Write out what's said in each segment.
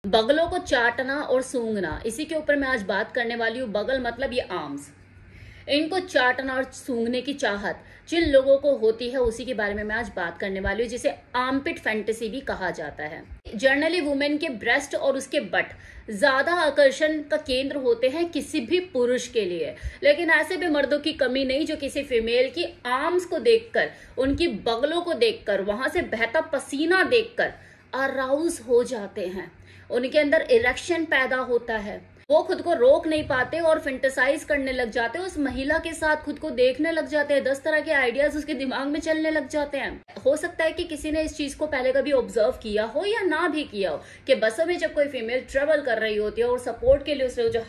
बगलों को चाटना और सूंघना, इसी के ऊपर मैं आज बात करने वाली हूँ। बगल मतलब ये आर्म्स, इनको चाटना और सूंघने की चाहत जिन लोगों को होती है उसी के बारे में मैं आज बात करने वाली हूँ, जिसे आर्मपिट फैंटेसी भी कहा जाता है। जनरली वुमेन के ब्रेस्ट और उसके बट ज्यादा आकर्षण का केंद्र होते हैं किसी भी पुरुष के लिए, लेकिन ऐसे भी मर्दों की कमी नहीं जो किसी फीमेल की आर्म्स को देखकर, उनकी बगलों को देखकर, वहां से बहता पसीना देखकर अराउज हो जाते हैं। उनके अंदर इरेक्शन पैदा होता है, वो खुद को रोक नहीं पाते और फेंटेसाइज करने लग जाते हैं, उस महिला के साथ खुद को देखने लग जाते हैं। 10 तरह के आइडियाज उसके दिमाग में चलने लग जाते हैं। हो सकता है कि किसी ने इस चीज को पहले कभी ऑब्जर्व किया हो या ना भी किया हो कि बसों में जब कोई फीमेल ट्रेवल कर रही होती है और सपोर्ट के लिए उसने जो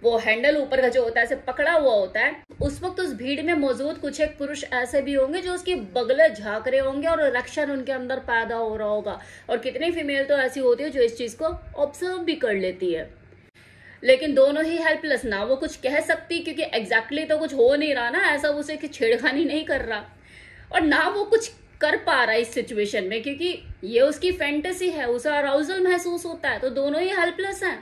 वो हैंडल ऊपर का जो होता है पकड़ा हुआ होता है, उस वक्त उस भीड़ में मौजूद कुछ एक पुरुष ऐसे भी होंगे जो उसकी बगले झांक रहे होंगे और इरेक्शन उनके अंदर पैदा हो रहा होगा। और कितनी फीमेल तो ऐसी होती है जो इस चीज को ऑब्जर्व भी कर लेती है, लेकिन दोनों ही हेल्पलेस। ना वो कुछ कह सकती क्योंकि एग्जैक्टली तो कुछ हो नहीं रहा ना, ऐसा उसे छेड़खानी नहीं कर रहा, और ना वो कुछ कर पा रहा इस सिचुएशन में क्योंकि ये उसकी फैंटेसी है, उसे अराउजल महसूस होता है। तो दोनों ही हेल्पलेस हैं।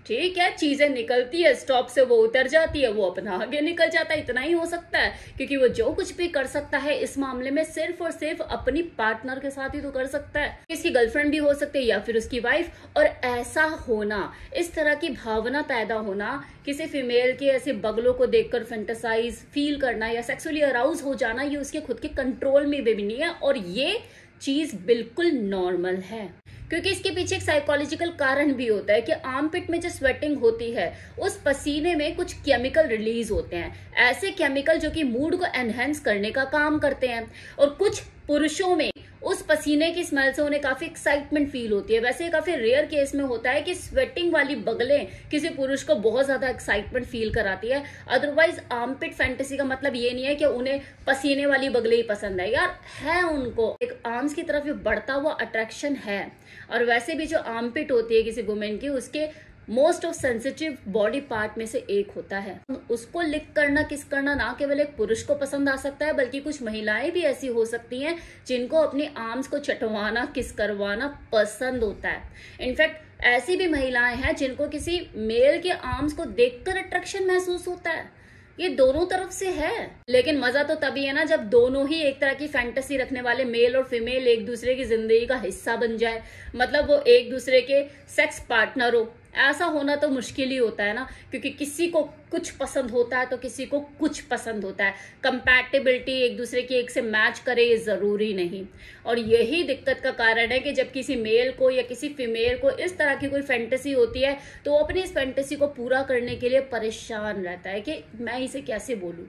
ठीक है, चीजें निकलती है स्टॉप से, वो उतर जाती है, वो अपना आगे निकल जाता है, इतना ही हो सकता है क्योंकि वो जो कुछ भी कर सकता है इस मामले में सिर्फ और सिर्फ अपनी पार्टनर के साथ ही तो कर सकता है। इसकी गर्लफ्रेंड भी हो सकती है या फिर उसकी वाइफ। और ऐसा होना, इस तरह की भावना पैदा होना, किसी फीमेल के ऐसे बगलों को देखकर फेंटेसाइज फील करना या सेक्सुअली अराउज हो जाना, ये उसके खुद के कंट्रोल में भी नहीं है और ये चीज बिल्कुल नॉर्मल है। क्योंकि इसके पीछे एक साइकोलॉजिकल कारण भी होता है कि आर्मपिट में जो स्वेटिंग होती है उस पसीने में कुछ केमिकल रिलीज होते हैं, ऐसे केमिकल जो कि मूड को एनहेंस करने का काम करते हैं। और कुछ पुरुषों में उस पसीने की स्मेल से उन्हें काफी एक्साइटमेंट फील होती है। वैसे काफी रेयर केस में होता है कि स्वेटिंग वाली बगलें किसी पुरुष को बहुत ज्यादा एक्साइटमेंट फील कराती है। अदरवाइज आर्मपिट फैंटेसी का मतलब ये नहीं है कि उन्हें पसीने वाली बगलें ही पसंद है, यार है उनको एक आर्म्स की तरफ बढ़ता हुआ अट्रैक्शन है। और वैसे भी जो आर्मपिट होती है किसी वुमेन की, उसके most of sensitive body part में से एक होता है। उसको लिक करना, किस करना ना केवल एक पुरुष को पसंद आ सकता है, बल्कि कुछ महिलाएं भी ऐसी हो सकती हैं जिनको अपनी आर्म्स को चटवाना, किस करवाना पसंद होता है। इनफैक्ट ऐसी भी महिलाएं हैं जिनको किसी मेल के आर्म्स को देखकर अट्रैक्शन महसूस होता है। ये दोनों तरफ से है, लेकिन मजा तो तभी है ना जब दोनों ही एक तरह की फैंटेसी रखने वाले मेल और फीमेल एक दूसरे की जिंदगी का हिस्सा बन जाए, मतलब वो एक दूसरे के सेक्स पार्टनर हो। ऐसा होना तो मुश्किल ही होता है ना, क्योंकि किसी को कुछ पसंद होता है तो किसी को कुछ पसंद होता है। कंपैटिबिलिटी एक दूसरे की एक से मैच करे ये जरूरी नहीं। और यही दिक्कत का कारण है कि जब किसी मेल को या किसी फीमेल को इस तरह की कोई फैंटेसी होती है तो वो अपनी इस फैंटेसी को पूरा करने के लिए परेशान रहता है कि मैं इसे कैसे बोलूं,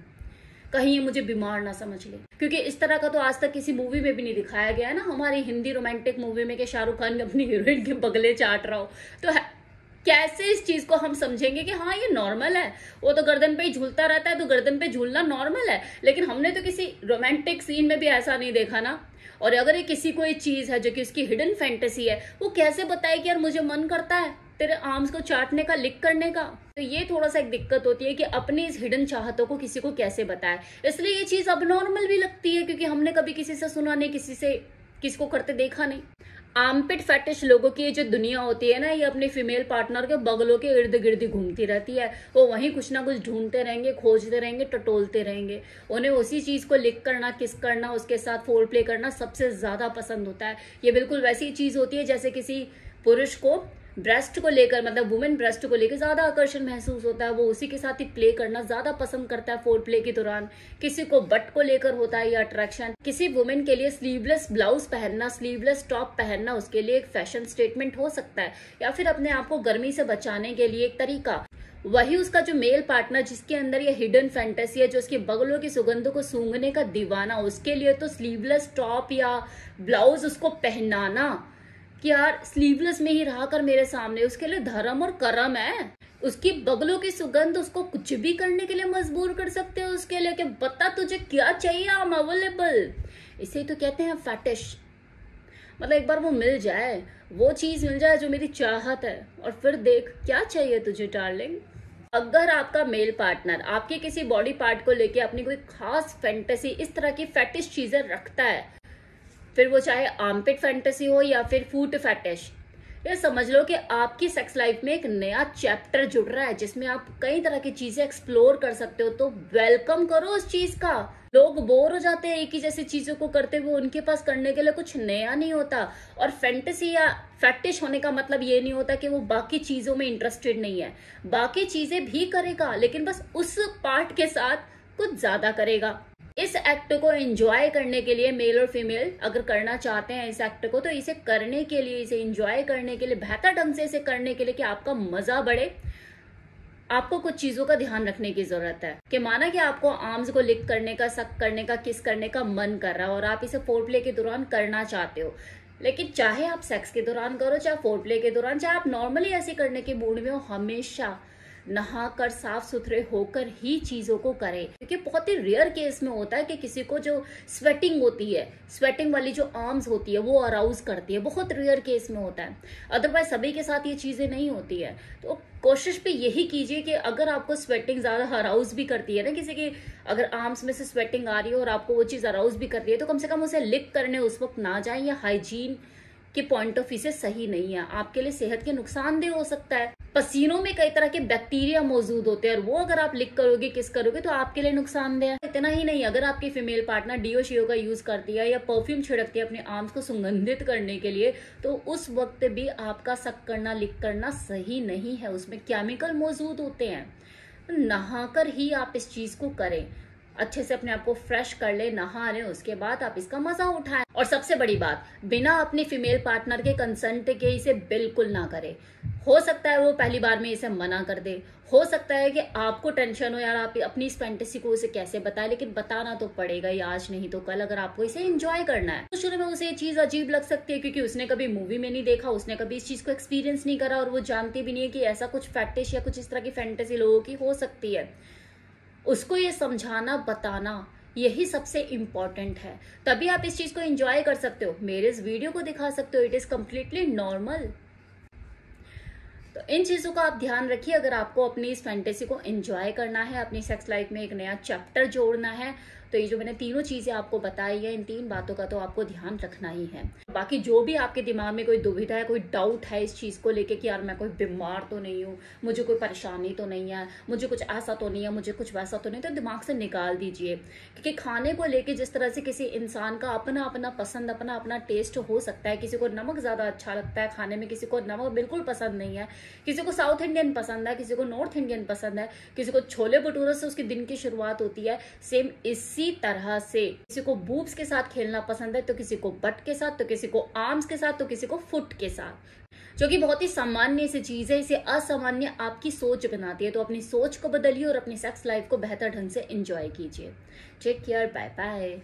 कहीं ये मुझे बीमार ना समझ ले। क्योंकि इस तरह का तो आज तक किसी मूवी में भी नहीं दिखाया गया है ना, हमारी हिंदी रोमांटिक मूवी में कि शाहरुख खान अपनी हीरोइन के बगले चाट रहा हो। तो कैसे इस चीज को हम समझेंगे कि हाँ ये नॉर्मल है, वो तो गर्दन पे ही झूलता रहता है तो गर्दन पे झूलना नॉर्मल है। लेकिन हमने तो किसी रोमांटिक सीन में भी ऐसा नहीं देखा ना। और अगर ये किसी को ये चीज है जो कि उसकी हिडन फैंटेसी है, वो कैसे बताए कि यार मुझे मन करता है तेरे आर्म्स को चाटने का, लिक करने का। तो ये थोड़ा सा एक दिक्कत होती है कि अपनी इस हिडन चाहतों को किसी को कैसे बताए। इसलिए ये चीज अब नॉर्मल भी लगती है क्योंकि हमने कभी किसी से सुना नहीं, किसी को करते देखा नहीं। आर्मपिट फेटिश लोगों की जो दुनिया होती है ना, ये अपने फीमेल पार्टनर के बगलों के इर्द गिर्द घूमती रहती है। वो वहीं कुछ ना कुछ ढूंढते रहेंगे, खोजते रहेंगे, टटोलते रहेंगे। उन्हें उसी चीज को लिक करना, किस करना, उसके साथ फोर प्ले करना सबसे ज्यादा पसंद होता है। ये बिल्कुल वैसी चीज होती है जैसे किसी पुरुष को ब्रेस्ट को लेकर, मतलब वुमेन ब्रेस्ट को लेकर ज्यादा आकर्षण महसूस होता है, वो उसी के साथ ही प्ले करना ज्यादा पसंद करता है फोर प्ले के दौरान। किसी को बट को लेकर होता है ये अट्रैक्शन। किसी वुमेन के लिए स्लीवलेस ब्लाउज पहनना, स्लीवलेस टॉप पहनना उसके लिए एक फैशन स्टेटमेंट हो सकता है, या फिर अपने आप को गर्मी से बचाने के लिए एक तरीका। वही उसका जो मेल पार्टनर जिसके अंदर ये हिडन फैंटेसी है, जो उसकी बगलों की सुगंधों को सूंघने का दीवाना, उसके लिए तो स्लीवलेस टॉप या ब्लाउज उसको पहनाना कि यार स्लीवलेस में ही रहा कर मेरे सामने, उसके लिए धर्म और करम है। उसकी बगलों की सुगंध उसको कुछ भी करने के लिए मजबूर कर सकते हो उसके लिए कि बता तुझे क्या चाहिए, आई एम अवेलेबल। इसे तो कहते हैं फैटिश। मतलब एक बार वो मिल जाए, वो चीज मिल जाए जो मेरी चाहत है, और फिर देख क्या चाहिए तुझे डार्लिंग। अगर आपका मेल पार्टनर आपके किसी बॉडी पार्ट को लेके अपनी कोई खास फैंटेसी, इस तरह की फैटिश चीजें रखता है, फिर वो चाहे आर्मपिट फैंटेसी हो या फिर फूट फैटिश, ये समझ लो कि आपकी सेक्स लाइफ में एक नया चैप्टर जुड़ रहा है जिसमें आप कई तरह की चीजें एक्सप्लोर कर सकते हो। तो वेलकम करो उस चीज का। लोग बोर हो जाते हैं एक ही जैसी चीजों को करते हुए, उनके पास करने के लिए कुछ नया नहीं होता। और फैंटेसी या फैटिश होने का मतलब ये नहीं होता कि वो बाकी चीजों में इंटरेस्टेड नहीं है। बाकी चीजें भी करेगा, लेकिन बस उस पार्ट के साथ कुछ ज्यादा करेगा। इस एक्ट को एंजॉय करने के लिए मेल और फीमेल अगर करना चाहते हैं इस एक्ट को, तो इसे करने के लिए, इसे एंजॉय करने के लिए, बेहतर ढंग से इसे करने के लिए कि आपका मजा बढ़े, आपको कुछ चीजों का ध्यान रखने की जरूरत है। कि माना कि आपको आर्म्स को लिक करने का, सक करने का, किस करने का मन कर रहा है और आप इसे फोरप्ले के दौरान करना चाहते हो, लेकिन चाहे आप सेक्स के दौरान करो, चाहे फोरप्ले के दौरान, चाहे आप नॉर्मली ऐसे करने के मूड में हो, हमेशा नहाकर साफ सुथरे होकर ही चीजों को करें। क्योंकि बहुत ही रेयर केस में होता है कि किसी को जो स्वेटिंग होती है, स्वेटिंग वाली जो आर्म्स होती है वो अराउज करती है, बहुत रेयर केस में होता है। अदरवाइज सभी के साथ ये चीजें नहीं होती है। तो कोशिश भी यही कीजिए कि अगर आपको स्वेटिंग ज्यादा अराउज भी करती है ना, किसी की अगर आर्म्स में से स्वेटिंग आ रही है और आपको वो चीज अराउज भी कर रही है, तो कम से कम उसे लिक करने उस वक्त ना जाए। या हाइजीन के पॉइंट ऑफ व्यू से सही नहीं है, आपके लिए सेहत के नुकसानदेह हो सकता है। पसीनों में कई तरह के बैक्टीरिया मौजूद होते हैं और वो अगर आप लिक करोगे, किस करोगे, तो आपके लिए नुकसानदेह है। इतना ही नहीं, अगर आपकी फीमेल पार्टनर डीओ शियो का यूज करती है या परफ्यूम छिड़कती है अपने आर्म्स को सुगंधित करने के लिए, तो उस वक्त भी आपका सक करना, लिक करना सही नहीं है। उसमें केमिकल मौजूद होते हैं। नहाकर ही आप इस चीज को करें, अच्छे से अपने आप को फ्रेश कर ले, नहा ले, उसके बाद आप इसका मजा उठाएं। और सबसे बड़ी बात, बिना अपने फीमेल पार्टनर के कंसेंट के इसे बिल्कुल ना करें। हो सकता है वो पहली बार में इसे मना कर दे, हो सकता है कि आपको टेंशन हो यार आप अपनी इस फैंटेसी को उसे कैसे बताएं, लेकिन बताना तो पड़ेगा ही, आज नहीं तो कल, अगर आपको इसे एंजॉय करना है। तो शुरू में उसे ये चीज अजीब लग सकती है क्योंकि उसने कभी मूवी में नहीं देखा, उसने कभी इस चीज को एक्सपीरियंस नहीं करा और वो जानती भी नहीं है कि ऐसा कुछ फैटिश या कुछ इस तरह की फैंटेसी लोगों की हो सकती है। उसको ये समझाना, बताना, यही सबसे इंपॉर्टेंट है। तभी आप इस चीज को एंजॉय कर सकते हो, मेरे इस वीडियो को दिखा सकते हो। It is completely normal. तो इन चीजों का आप ध्यान रखिए अगर आपको अपनी इस फैंटेसी को एंजॉय करना है, अपनी सेक्स लाइफ में एक नया चैप्टर जोड़ना है। तो ये जो मैंने तीनों चीजें आपको बताई है, इन 3 बातों का तो आपको ध्यान रखना ही है। बाकी जो भी आपके दिमाग में कोई दुविधा है, कोई डाउट है इस चीज को लेके कि यार मैं कोई बीमार तो नहीं हूँ, मुझे कोई परेशानी तो नहीं है, मुझे कुछ ऐसा तो नहीं है, मुझे कुछ वैसा तो नहीं, तो दिमाग से निकाल दीजिए। क्योंकि खाने को लेके जिस तरह से किसी इंसान का अपना अपना पसंद, अपना अपना टेस्ट हो सकता है। किसी को नमक ज्यादा अच्छा लगता है खाने में, किसी को नमक बिल्कुल पसंद नहीं है, किसी को साउथ इंडियन पसंद है, किसी को नॉर्थ इंडियन पसंद है, किसी को छोले भटूरे से उसके दिन की शुरुआत होती है। सेम इसी तरह से किसी को बूब्स के साथ खेलना पसंद है, तो किसी को बट के साथ, तो किसी को आर्म्स के साथ, तो किसी को फुट के साथ, जो कि बहुत ही सामान्य सी चीज है। इसे असामान्य आपकी सोच बनाती है। तो अपनी सोच को बदलिए और अपनी सेक्स लाइफ को बेहतर ढंग से एंजॉय कीजिए। Take care, bye bye.